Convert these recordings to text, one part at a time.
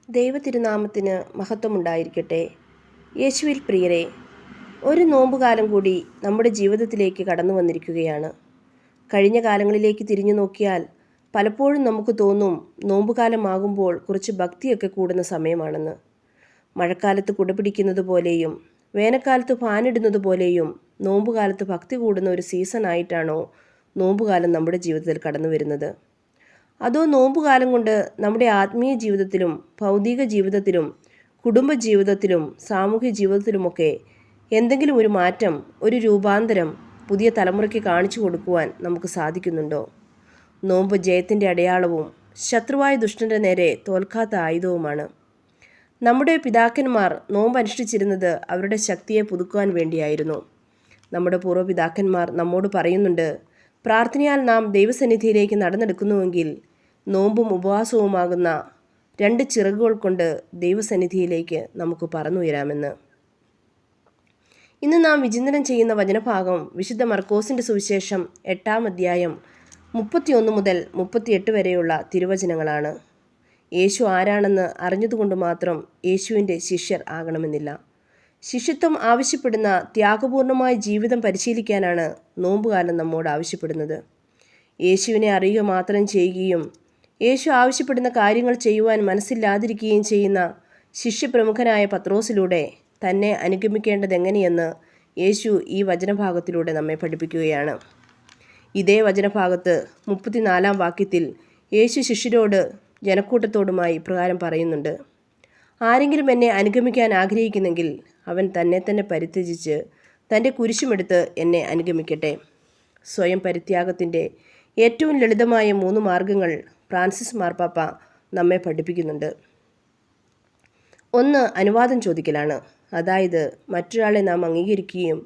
ദൈവതിരുനാമത്തിന് മഹത്വമുണ്ടായിരിക്കട്ടെ. യേശുവിൽ പ്രിയരെ, ഒരു നോമ്പുകാലം കൂടി നമ്മുടെ ജീവിതത്തിലേക്ക് കടന്നു വന്നിരിക്കുകയാണ്. കഴിഞ്ഞ കാലങ്ങളിലേക്ക് തിരിഞ്ഞു നോക്കിയാൽ പലപ്പോഴും നമുക്ക് തോന്നും നോമ്പുകാലമാകുമ്പോൾ കുറച്ച് ഭക്തിയൊക്കെ കൂടുന്ന സമയമാണെന്ന്. മഴക്കാലത്ത് കുടപിടിക്കുന്നത് പോലെയും വേനൽക്കാലത്ത് ഫാനിടുന്നത് പോലെയും നോമ്പുകാലത്ത് ഭക്തി കൂടുന്ന ഒരു സീസണായിട്ടാണോ നോമ്പുകാലം നമ്മുടെ ജീവിതത്തിൽ കടന്നു വരുന്നത്? അതോ നോമ്പുകാലം കൊണ്ട് നമ്മുടെ ആത്മീയ ജീവിതത്തിലും ഭൗതിക ജീവിതത്തിലും കുടുംബ ജീവിതത്തിലും സാമൂഹ്യ ജീവിതത്തിലുമൊക്കെ എന്തെങ്കിലും ഒരു മാറ്റം, ഒരു രൂപാന്തരം പുതിയ തലമുറയ്ക്ക് കാണിച്ചു കൊടുക്കുവാൻ നമുക്ക് സാധിക്കുന്നുണ്ടോ? നോമ്പ് ജയത്തിൻ്റെ അടയാളവും ശത്രുവായ ദുഷ്ടൻ്റെ നേരെ തോൽക്കാത്ത ആയുധവുമാണ്. നമ്മുടെ പിതാക്കന്മാർ നോമ്പ് അനുഷ്ഠിച്ചിരുന്നത് അവരുടെ ശക്തിയെ പുതുക്കുവാൻ വേണ്ടിയായിരുന്നു. നമ്മുടെ പൂർവ്വപിതാക്കന്മാർ നമ്മോട് പറയുന്നുണ്ട്, പ്രാർത്ഥനയാൽ നാം ദൈവസന്നിധിയിലേക്ക് നടന്നെടുക്കുന്നുവെങ്കിൽ നോമ്പും ഉപവാസവുമാകുന്ന 2 ചിറകുകൾ കൊണ്ട് ദൈവസന്നിധിയിലേക്ക് നമുക്ക് പറന്നുയരാമെന്ന്. ഇന്ന് നാം വിചിന്തനം ചെയ്യുന്ന വചനഭാഗം വിശുദ്ധ മർക്കോസിൻ്റെ സുവിശേഷം 8-ാം അധ്യായം 31 മുതൽ 38 വരെയുള്ള തിരുവചനങ്ങളാണ്. യേശു ആരാണെന്ന് അറിഞ്ഞതുകൊണ്ട് മാത്രം യേശുവിൻ്റെ ശിഷ്യർ ആകണമെന്നില്ല. ശിഷ്യത്വം ആവശ്യപ്പെടുന്ന ത്യാഗപൂർണമായ ജീവിതം പരിശീലിക്കാനാണ് നോമ്പുകാലം നമ്മോട് ആവശ്യപ്പെടുന്നത്. യേശുവിനെ അറിയുക മാത്രം ചെയ്യുകയും യേശു ആവശ്യപ്പെടുന്ന കാര്യങ്ങൾ ചെയ്യുവാൻ മനസ്സില്ലാതിരിക്കുകയും ചെയ്യുന്ന ശിഷ്യപ്രമുഖനായ പത്രോസിലൂടെ തന്നെ അനുഗമിക്കേണ്ടതെങ്ങനെയെന്ന് യേശു ഈ വചനഭാഗത്തിലൂടെ നമ്മെ പഠിപ്പിക്കുകയാണ്. ഇതേ വചനഭാഗത്ത് 34-ാം വാക്യത്തിൽ യേശു ശിഷ്യരോട് ജനക്കൂട്ടത്തോടുമായി ഇപ്രകാരം പറയുന്നുണ്ട്: ആരെങ്കിലും എന്നെ അനുഗമിക്കാൻ ആഗ്രഹിക്കുന്നെങ്കിൽ അവൻ തന്നെ തന്നെ പരിത്യജിച്ച് തൻ്റെ കുരിശുമെടുത്ത് എന്നെ അനുഗമിക്കട്ടെ. സ്വയം പരിത്യാഗത്തിൻ്റെ ഏറ്റവും ലളിതമായ 3 മാർഗങ്ങൾ ഫ്രാൻസിസ് മാർപ്പാപ്പ നമ്മെ പഠിപ്പിക്കുന്നുണ്ട്. 1. അനുവാദം ചോദിക്കലാണ്. അതായത് മറ്റൊരാളെ നാം അംഗീകരിക്കുകയും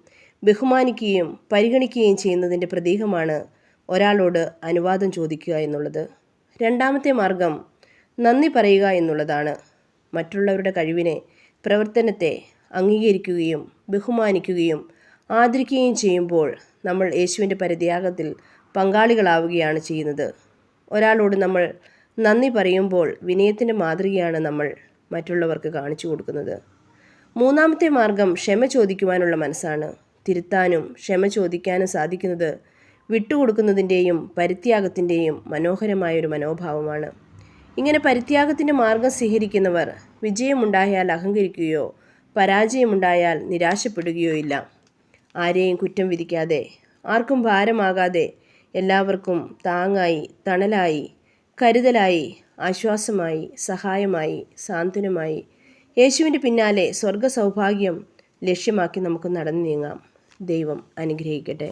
ബഹുമാനിക്കുകയും പരിഗണിക്കുകയും ചെയ്യുന്നതിൻ്റെ പ്രതീകമാണ് ഒരാളോട് അനുവാദം ചോദിക്കുക എന്നുള്ളത്. 2-ാമത്തെ മാർഗം നന്ദി പറയുക എന്നുള്ളതാണ്. മറ്റുള്ളവരുടെ കഴിവിനെ, പ്രവർത്തനത്തെ അംഗീകരിക്കുകയും ബഹുമാനിക്കുകയും ആദരിക്കുകയും ചെയ്യുമ്പോൾ നമ്മൾ യേശുവിൻ്റെ പരിത്യാഗത്തിൽ പങ്കാളികളാവുകയാണ് ചെയ്യുന്നത്. ഒരാളോട് നമ്മൾ നന്ദി പറയുമ്പോൾ വിനയത്തിൻ്റെ മാതൃകയാണ് നമ്മൾ മറ്റുള്ളവർക്ക് കാണിച്ചു കൊടുക്കുന്നത്. 3-ാമത്തെ മാർഗം ക്ഷമ ചോദിക്കുവാനുള്ള മനസ്സാണ്. തിരുത്താനും ക്ഷമ ചോദിക്കാനും സാധിക്കുന്നത് വിട്ടുകൊടുക്കുന്നതിൻ്റെയും പരിത്യാഗത്തിൻ്റെയും മനോഹരമായൊരു മനോഭാവമാണ്. ഇങ്ങനെ പരിത്യാഗത്തിൻ്റെ മാർഗം സ്വീകരിക്കുന്നവർ വിജയമുണ്ടായാൽ അഹങ്കരിക്കുകയോ പരാജയമുണ്ടായാൽ നിരാശപ്പെടുകയോ ഇല്ല. ആരെയും കുറ്റം വിധിക്കാതെ, ആർക്കും ഭാരമാകാതെ, എല്ലാവർക്കും താങ്ങായി, തണലായി, കരുതലായി, ആശ്വാസമായി, സഹായമായി, സാന്ത്വനമായി യേശുവിൻ്റെ പിന്നാലെ സ്വർഗ സൗഭാഗ്യം ലക്ഷ്യമാക്കി നമുക്ക് നടന്നു നീങ്ങാം. ദൈവം അനുഗ്രഹിക്കട്ടെ.